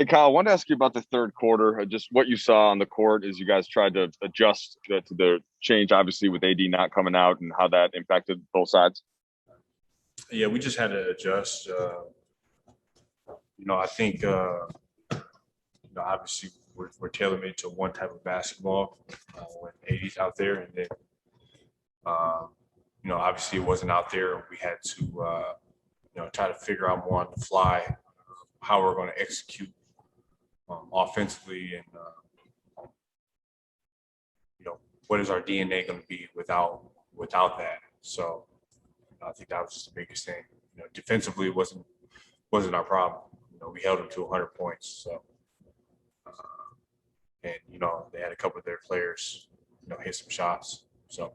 Hey, Kyle, I wanted to ask you about the third quarter, just what you saw on the court as you guys tried to adjust to the change, obviously, with AD not coming out and how that impacted both sides. Yeah, we just had to adjust. I think, obviously we're tailor-made to one type of basketball when AD's out there. And then, obviously it wasn't out there. We had to, try to figure out more on the fly how we're going to execute offensively and, what is our DNA going to be without that. So I think that was just the biggest thing. Defensively wasn't our problem. We held them to 100 points. So, and they had a couple of their players, hit some shots. So.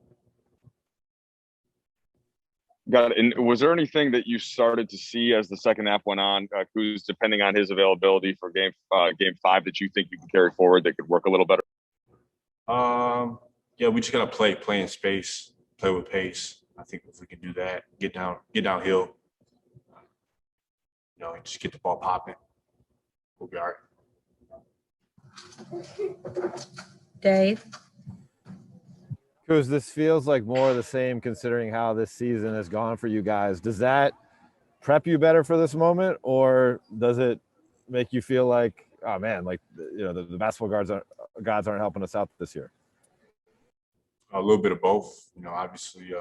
Got it. And was there anything that you started to see as the second half went on, Kuz, depending on his availability for game 5, that you think you can carry forward that could work a little better? Yeah, we just gotta play in space, play with pace. I think if we can do that, get downhill, and just get the ball popping, we'll be all right. Dave? Kuz, this feels like more of the same considering how this season has gone for you guys. Does that prep you better for this moment, or does it make you feel like, oh man, like the basketball gods aren't helping us out this year? A little bit of both. Obviously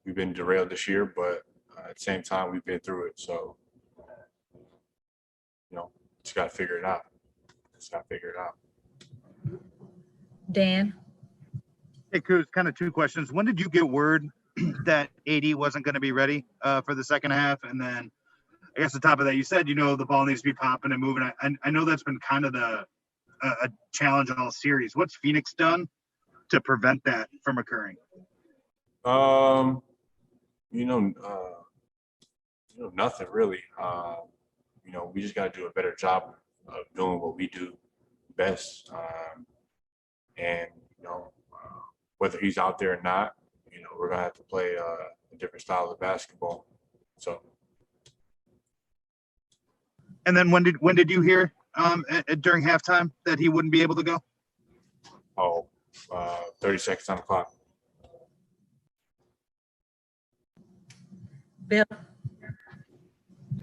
we've been derailed this year, but at the same time we've been through it. So just gotta figure it out. Dan? Hey, Kuz, kind of two questions. When did you get word that AD wasn't going to be ready for the second half? And then I guess on top of that, you said, the ball needs to be popping and moving. I know that's been kind of a challenge in all series. What's Phoenix done to prevent that from occurring? Nothing really. We just got to do a better job of doing what we do best. And whether he's out there or not, we're gonna have to play a different style of basketball. So. And then when did you hear during halftime that he wouldn't be able to go? 30 seconds on the clock. Bill?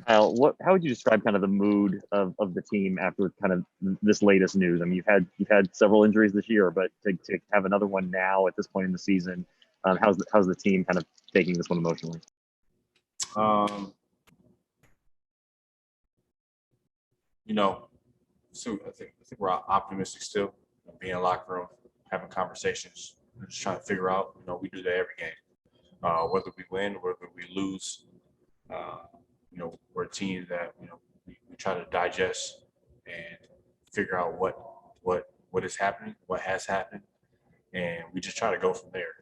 Kyle, how would you describe kind of the mood of the team after kind of this latest news? I mean, you've had several injuries this year, but to have another one now at this point in the season, how's the team kind of taking this one emotionally? So I think we're optimistic still. Being in the locker room, having conversations, just trying to figure out. We do that every game, whether we win, whether we lose. We're a team that we try to digest and figure out what is happening, what has happened, and we just try to go from there.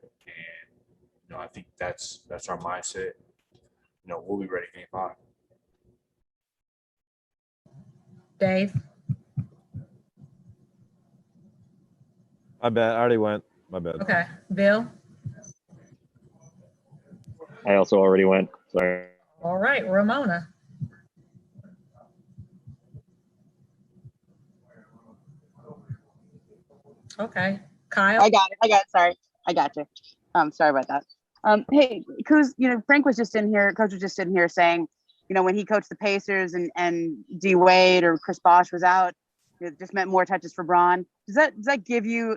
And I think that's our mindset. We'll be ready game 5. Dave? I bet. I already went. My bad. Okay. Bill? I also already went. Sorry. All right. Ramona? Okay. Kyle? I got it. Sorry. I got you. Sorry about that. Hey, Kuz, Frank was just in here, coach was just in here saying, when he coached the Pacers and D Wade or Chris Bosh was out, it just meant more touches for Bron. Does that give you a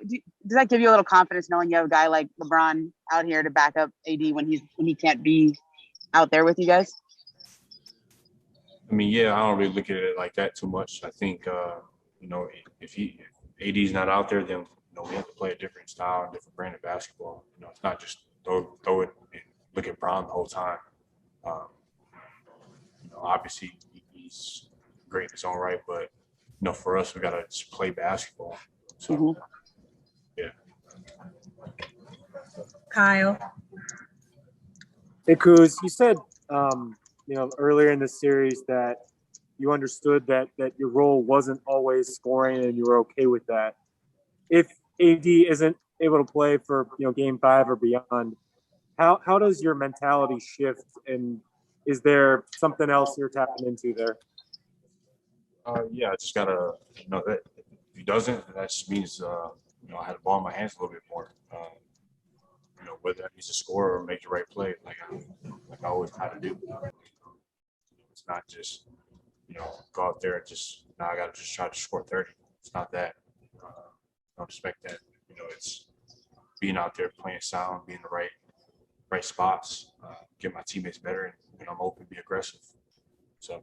little confidence knowing you have a guy like LeBron out here to back up AD when he can't be out there with you guys? I mean, yeah, I don't really look at it like that too much. I think, if AD's not out there, then we have to play a different style, a different brand of basketball. It's not just throw it and look at Brown the whole time. Obviously he's great in his own right, but for us, we gotta just play basketball. So, yeah. Kyle? Hey, Kuz, you said earlier in the series that you understood that your role wasn't always scoring and you were okay with that. If AD isn't able to play for game 5 or beyond, how does your mentality shift, and is there something else you're tapping into there? Yeah, I just gotta know that if he doesn't, that just means I had the ball in my hands a little bit more. Whether he's a scorer or make the right play, like I always try to do. It's not just go out there and just now I gotta just try to score 30. It's not that. Don't expect that. It's being out there playing sound, being in the right spots, get my teammates better, and I'm open, be aggressive. So.